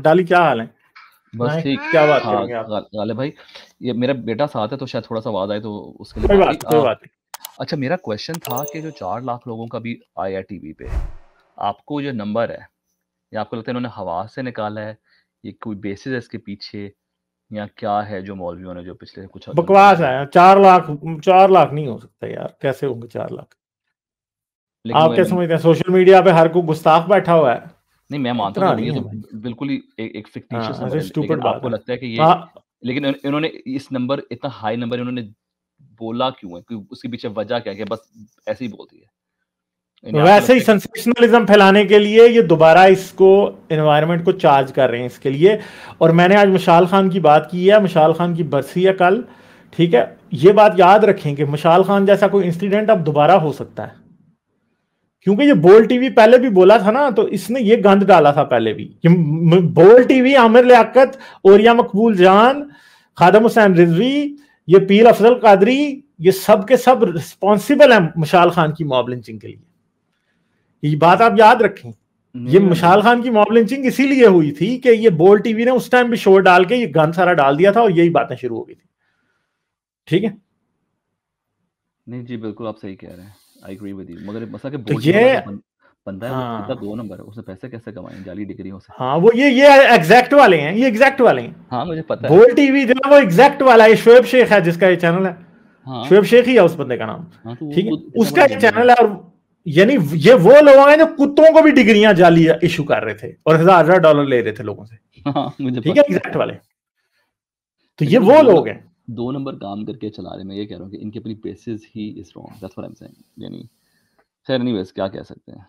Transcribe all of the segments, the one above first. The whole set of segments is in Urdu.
ڈالی کیا حال ہے؟ بس ٹھیک. کیا بات کریں گے آپ؟ غالب بھائی یہ میرا بیٹا ساتھ ہے تو شاید تھوڑا سا آواز آئے تو اس کے لیے کوئی بات نہیں. اچھا میرا کویشچن تھا کہ جو 4 لاکھ لوگوں کا بھی آیا ٹی وی پہ، آپ کو جو نمبر ہے یا آپ کو لگتا ہے انہوں نے ہوا سے نکالا ہے، یہ کوئی بیسس ہے اس کے پیچھے یا کیا ہے جو مولویوں نے جو پچھلے کچھ بکواس ہے؟ 4 لاکھ نہیں ہو سکتا یار، کیسے ہوں گے 4 لاکھ؟ آپ کیا سمجھتے ہیں سوشل میڈیا پہ ہر کوئی گستاخ بیٹھا ہوا ہے؟ نہیں میں مانتا ہوں یہ تو بالکل ہی ایک فکٹیشس نمبر ہے، لیکن آپ کو لگتا ہے کہ یہ لیکن انہوں نے اس نمبر اتنا ہائی نمبر انہوں نے بولا کیوں ہے؟ اس کے پیچھے وجہ کیا ہے کہ بس ایسے ہی بولتی ہے؟ ویسے ہی سینسیشنلزم پھیلانے کے لیے یہ دوبارہ اس کو انوائرمنٹ کو چارج کر رہے ہیں اس کے لیے. اور میں نے آج مشال خان کی بات کی ہے، مشال خان کی برسی ہے کل، ٹھیک ہے؟ یہ بات یاد رکھیں کہ مشال خان جیسا کوئی انسیڈنٹ اب دوبارہ ہو سکتا ہے، کیونکہ یہ بول ٹی وی پہلے بھی بولا تھا نا، تو اس نے یہ گند ڈالا تھا پہلے بھی. بول ٹی وی، عامر لیاقت، اوریا مقبول جان، خادم حسین رضوی، یہ پیر افضل قادری، یہ سب کے سب رسپانسیبل ہیں مشال خان کی موب لنچنگ کے لیے. یہ بات آپ یاد رکھیں. یہ مشال خان کی موب لنچنگ اسی لیے ہوئی تھی کہ یہ بول ٹی وی نے اس ٹائم بھی شور ڈال کے یہ گند سارا ڈال دیا تھا اور یہی باتیں شروع ہو گئی تھی. ٹھیک ہے؟ نہیں جی بالکل آپ صحیح کہہ رہے ہیں. I agree with you. مگر مسئلہ کہ بول ٹی وی بندہ ہے وہ کتنا 2 نمبر ہے، اس نے پیسے کیسے کمائے جعلی ڈگریوں سے؟ ہاں وہ یہ ایگزیکٹ والے ہیں، یہ ایگزیکٹ والے ہیں. ہاں مجھے پتا ہے بول ٹی وی جو ہے وہ ایگزیکٹ والا ہے. شعیب شیخ ہے جس کا یہ چینل ہے، شعیب شیخ ہی ہے اس بندے کا نام. ٹھیک ہے، اس کا یہ چینل ہے. اور یعنی یہ وہ لوگ ہیں جو کتوں کو بھی ڈگریاں جعلی ایشو کر رہے تھے اور $1000 لے رہے تھے لوگوں سے. ٹھیک ہے، ایگزیکٹ والے. تو یہ وہ لوگ ہیں 2 نمبر کام کر کے چلا رہے. میں یہ کہہ رہا ہوں کہ ان کے اپنی بیسز ہی is wrong. That's what I am seeing. یعنی خیر نہیں ویسے کیا کہہ سکتے ہیں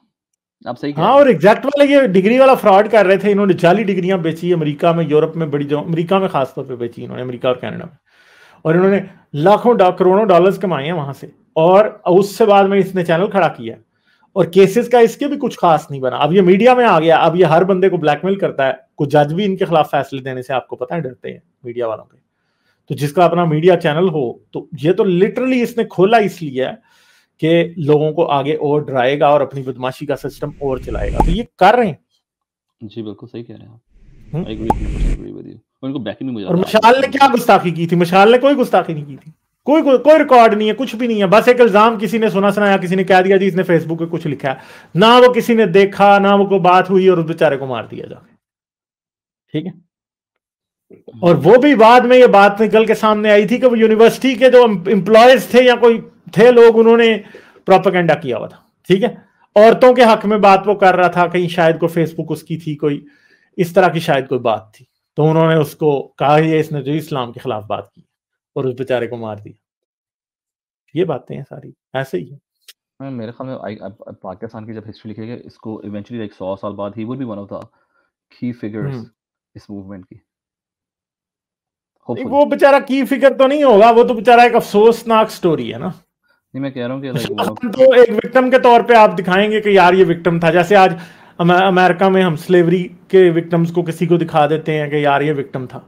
آپ، صحیح کہہ رہے ہیں. ہاں اور ایگزیکٹ والے یہ ڈگری والا فراڈ کر رہے تھے. انہوں نے جعلی ڈگریاں بیچی امریکہ میں، یورپ میں، بڑی جگہ، امریکہ میں خاص طور پہ بیچی انہوں نے، امریکہ اور کینیڈا میں. اور انہوں نے لاکھوں کروڑوں ڈالرز کمائے ہیں وہاں سے. اور اس سے بعد میں اس نے چینل کھڑا کیا اور کیسز کا اس کے بھی کچھ خاص نہیں بنا. اب یہ میڈیا میں آ گیا، اب یہ ہر بندے کو بلیک میل کرتا ہے. کوئی جج بھی ان کے خلاف فیصلے دینے سے آپ کو پتہ ہے ڈرتے ہیں میڈیا والوں کے. تو جس کا اپنا میڈیا چینل ہو، تو یہ تو لٹرلی اس نے کھولا اس لیے کہ لوگوں کو آگے اور ڈرائے گا اور اپنی بدماشی کا سسٹم اور چلائے گا. تو یہ کر رہے ہیں. جی بالکل صحیح کہہ رہے ہیں آپ. اور مشال نے کیا گستاخی کی تھی؟ مشال نے کوئی گستاخی نہیں کی تھی. کوئی ریکارڈ نہیں ہے، کچھ بھی نہیں ہے. بس ایک الزام کسی نے سنایا، کسی نے کہہ دیا جی اس نے فیس بک پہ کچھ لکھا ہے. نہ وہ کسی نے دیکھا، نہ وہ کوئی بات ہوئی، اور اس بیچارے کو مار دیا جا کے. ٹھیک ہے. اور وہ بھی بعد میں یہ بات نکل کے سامنے آئی تھی کہ وہ یونیورسٹی کے جو امپلائیز تھے یا کوئی تھے لوگ، انہوں نے پروپیگنڈا کیا ہوا تھا. ٹھیک ہے. عورتوں کے حق میں بات وہ کر رہا تھا، کہیں شاید کوئی فیس بک اس کی تھی، کوئی اس طرح کی شاید کوئی بات تھی. تو انہوں نے اس کو کہا یہ اس نے جو اسلام کے خلاف بات کی اور اس بیچارے کو مار دیا. یہ باتیں ہیں ساری ایسے ہی ہیں. میرے خیال میں پاکستان کی جب ہسٹری لکھے گا اس کو ایونچولی 100 سال بعد ہی will be one of the key figures us movement کی. وہ بیچارہ کی فگر تو نہیں ہوگا، وہ تو بیچارہ ایک افسوسناک سٹوری ہے نا. نہیں میں کہہ رہا ہوں کہ تو ایک وکٹم کے طور پہ آپ دکھائیں گے کہ یار یہ وکٹم تھا. جیسے آج امریکہ میں ہم سلیوری کے وکٹمز کو کسی کو دکھا دیتے ہیں کہ یار یہ وکٹم تھا،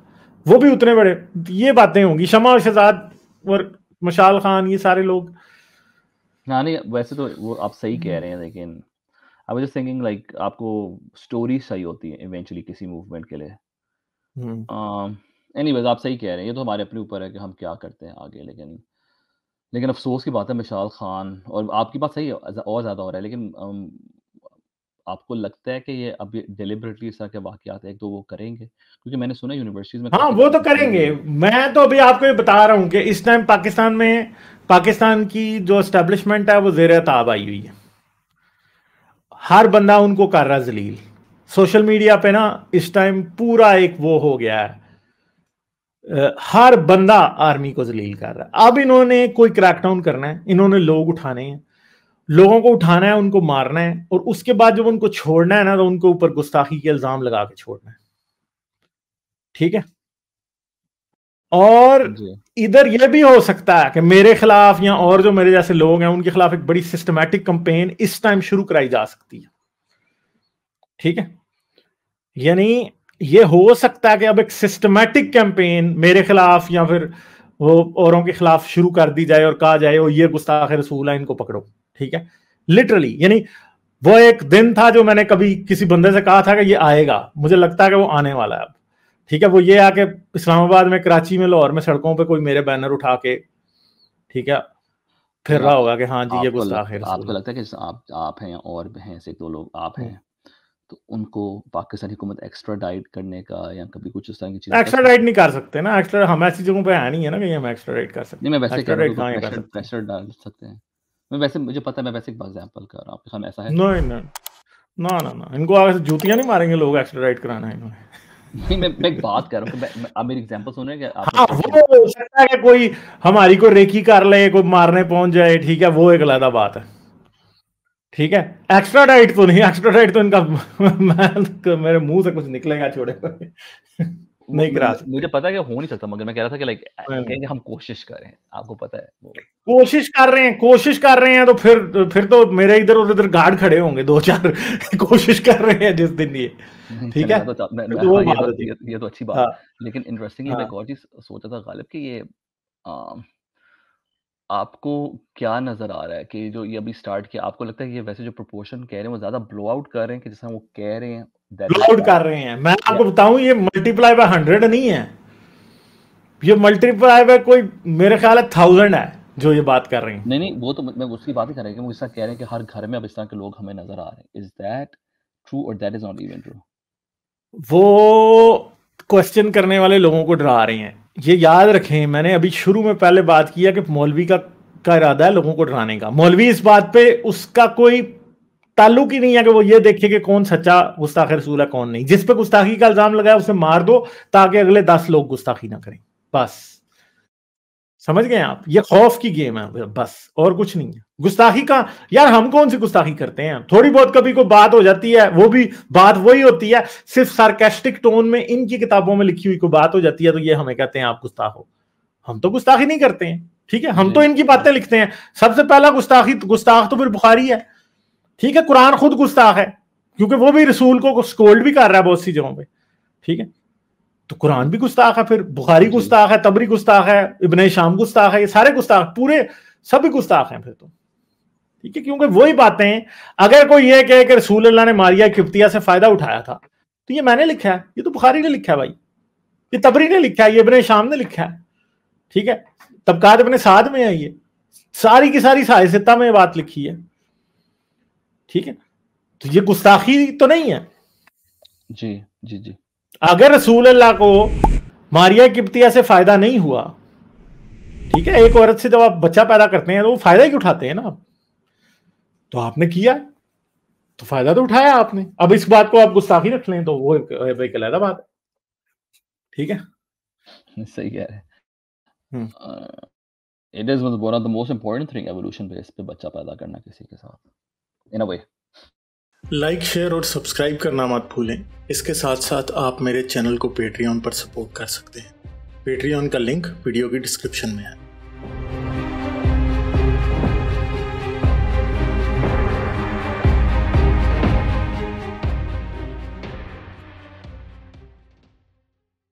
وہ بھی اتنے بڑے. یہ باتیں ہوں گی. شمع شہزاد اور مشال خان، یہ سارے لوگ. نہیں ویسے تو وہ آپ صحیح کہہ رہے ہیں، لیکن I was just thinking like آپ کو سٹوری صحیح ہوتی ہے ایونچولی کسی موومنٹ کے لیے. اینی ویز آپ صحیح کہہ رہے ہیں، یہ تو ہمارے اپنے اوپر ہے کہ ہم کیا کرتے ہیں آگے. لیکن افسوس کی بات ہے مشال خان، اور آپ کی بات صحیح ہے اور زیادہ ہو رہا ہے، لیکن آپ کو لگتا ہے کہ یہ اب ڈیلیبریٹلی اس طرح کے واقعات ایک تو وہ کریں گے؟ کیونکہ میں نے سنا یونیورسٹیز میں. ہاں وہ تو کریں گے. میں تو ابھی آپ کو یہ بتا رہا ہوں کہ اس ٹائم پاکستان کی جو اسٹیبلشمنٹ ہے وہ زیر تاب آئی ہوئی ہے. ہر بندہ ان کو کر رہا ہے ذلیل. سوشل میڈیا پہ نا اس ٹائم پورا ایک وہ ہو گیا ہے، ہر بندہ آرمی کو ذلیل کر رہا ہے. اب انہوں نے کوئی کریک ڈاؤن کرنا ہے، انہوں نے لوگ اٹھانے ہیں، لوگوں کو اٹھانا ہے، ان کو مارنا ہے، اور اس کے بعد جب ان کو چھوڑنا ہے نا تو ان کے اوپر گستاخی کے الزام لگا کے چھوڑنا ہے. ٹھیک ہے. اور ادھر یہ بھی ہو سکتا ہے کہ میرے خلاف یا اور جو میرے جیسے لوگ ہیں ان کے خلاف ایک بڑی سسٹمیٹک کمپین اس ٹائم شروع کرائی جا سکتی ہے. ٹھیک ہے. یعنی یہ ہو سکتا ہے کہ اب ایک سسٹمیٹک کیمپین میرے خلاف یا پھر وہ اوروں کے خلاف شروع کر دی جائے اور کہا جائے وہ یہ گستاخ رسول ہے، ان کو پکڑو. ٹھیک ہے. لٹرلی یعنی وہ ایک دن تھا جو میں نے کبھی کسی بندے سے کہا تھا کہ یہ آئے گا, مجھے لگتا ہے کہ وہ آنے والا ہے اب. ٹھیک ہے, وہ یہ آ کے اسلام آباد میں, کراچی میں, لاہور میں سڑکوں پہ کوئی میرے بینر اٹھا کے ٹھیک ہے پھر رہا ہوگا کہ ہاں جی یہ گستاخ ہے رسول. آپ کو لگتا ہے کہ آپ ہیں اور ہیں ایک دو لوگ آپ ہیں, تو ان کو پاکستانی حکومت ایکسٹرا ڈائٹ کرنے کا یا کبھی کچھ اس طرح کی چیز ایکسٹرا ڈائٹ نہیں کر سکتے نا, ایکسٹرا ہم ایسی جگہوں پہ ہے نہیں ہے نا کہ ہم ایکسٹرا ڈائٹ کر سکتے. نہیں میں ویسے کہہ رہا ہوں پریشر ڈال سکتے ہیں, میں ویسے مجھے پتہ ہے, میں ویسے ایک ایگزامپل کر رہا ہوں, آپ ایسا ہے نہیں ان کو آگے سے جوتیاں نہیں ماریں گے لوگ ایکسٹرا ڈائٹ کرانا ہے انہوں نے. نہیں میں ایک بات کر رہا ہوں کہ آپ میری ایگزامپل سن رہے ہیں کہ ہاں وہ ہو سکتا ہے کہ کوئی ہماری کو ریکی کر لے, کوئی مارنے پہنچ جائے, ٹھیک ہے, وہ ایک علیحدہ بات ہے. ٹھیک ہے, ایکسٹرا ڈائٹ تو نہیں, ایکسٹرا ڈائٹ تو ان کا میرے منہ سے کچھ نکلے گا چھوڑے نہیں کرا سکتے. مجھے پتا ہے کہ ہو نہیں سکتا, مگر میں کہہ رہا تھا کہ لائک کہ ہم کوشش کریں, آپ کو پتا ہے کوشش کر رہے ہیں تو پھر تو میرے ادھر اور ادھر گارڈ کھڑے ہوں گے 2-4 کوشش کر رہے ہیں جس دن یہ, ٹھیک ہے, یہ تو اچھی بات ہے. لیکن انٹرسٹنگلی میں ایک اور چیز سوچا تھا غالب کہ یہ آپ کو کیا نظر آ رہا ہے کہ جو یہ ابھی اسٹارٹ کیا, آپ کو لگتا ہے کہ یہ ویسے جو پروپورشن کہہ رہے ہیں وہ زیادہ بلو آؤٹ کر رہے ہیں کہ جیسا وہ کہہ رہے ہیں بلو آؤٹ کر رہے ہیں؟ میں آپ کو بتاؤں یہ ملٹی پلائی بائی 100 نہیں ہے, یہ ملٹی پلائی بائی کوئی میرے خیال ہے 1000 ہے جو یہ بات کر رہے ہیں. نہیں وہ تو میں اس کی بات ہی کر رہا ہوں کہ وہ اس طرح کہہ رہے ہیں کہ ہر گھر میں اب اس طرح کے لوگ ہمیں نظر آ رہے ہیں. از دیٹ ٹرو اور that is not even true? وہ کوشچن کرنے والے لوگوں کو ڈرا رہے ہیں. یہ یاد رکھیں, میں نے ابھی شروع میں پہلے بات کیا کہ مولوی کا ارادہ ہے لوگوں کو ڈرانے کا. مولوی اس بات پہ اس کا کوئی تعلق ہی نہیں ہے کہ وہ یہ دیکھے کہ کون سچا گستاخ رسول ہے کون نہیں. جس پہ گستاخی کا الزام لگا ہے اسے مار دو تاکہ اگلے 10 لوگ گستاخی نہ کریں, بس. سمجھ گئے آپ؟ یہ خوف کی گیم ہے بس, اور کچھ نہیں ہے. گستاخی کا یار ہم کون سی گستاخی کرتے ہیں؟ تھوڑی بہت کبھی کوئی بات ہو جاتی ہے, وہ بھی بات وہی ہوتی ہے صرف سارکیسٹک ٹون میں, ان کی کتابوں میں لکھی ہوئی کوئی بات ہو جاتی ہے تو یہ ہمیں کہتے ہیں آپ گستاخ ہو. ہم تو گستاخی نہیں کرتے ہیں, ٹھیک ہے, ہم تو ان کی باتیں لکھتے ہیں. سب سے پہلا گستاخ تو پھر بخاری ہے, ٹھیک ہے. قرآن خود گستاخ ہے کیونکہ وہ بھی رسول کو سکولڈ بھی کر رہا ہے بہت سی جگہوں پہ, ٹھیک ہے. تو قرآن بھی گستاخ ہے, پھر بخاری گستاخ ہے, تبری گستاخ ہے, ابن شام گستاخ ہے, یہ سارے گستاخ, پورے سبھی گستاخ ہیں پھر تو, ٹھیک ہے. کیونکہ وہی باتیں, اگر کوئی یہ کہے کہ رسول اللہ نے ماریہ قبطیہ سے فائدہ اٹھایا تھا تو یہ میں نے لکھا ہے, یہ تو بخاری نے لکھا ہے بھائی, یہ تبری نے لکھا ہے, یہ ابن شام نے لکھا ہے, ٹھیک ہے. طبقات ابن سعد میں ہے, یہ ساری کی ساری سائے میں یہ بات لکھی ہے, ٹھیک ہے. تو یہ گستاخی تو نہیں ہے. جی جی جی. اگر رسول اللہ کو ماریہ قبطیہ سے فائدہ نہیں ہوا, ٹھیک ہے, ایک عورت سے جب آپ بچہ پیدا کرتے ہیں تو وہ فائدہ ہی اٹھاتے ہیں نا, تو آپ نے کیا تو فائدہ تو اٹھایا آپ نے. اب اس بات کو آپ گستاخی رکھ لیں تو وہ ایک علیحدہ بات ہے, ٹھیک ہے. صحیح کہہ رہے ہیں. It is one of the most important thing evolution pہ اس پہ بچہ پیدا کرنا کسی کے ساتھ in a way. Like, share اور سبسکرائب کرنا مت بھولیں. اس کے ساتھ ساتھ آپ میرے چینل کو پیٹریون پر سپورٹ کر سکتے ہیں. پیٹریون کا لنک ویڈیو کی ڈسکرپشن میں ہے.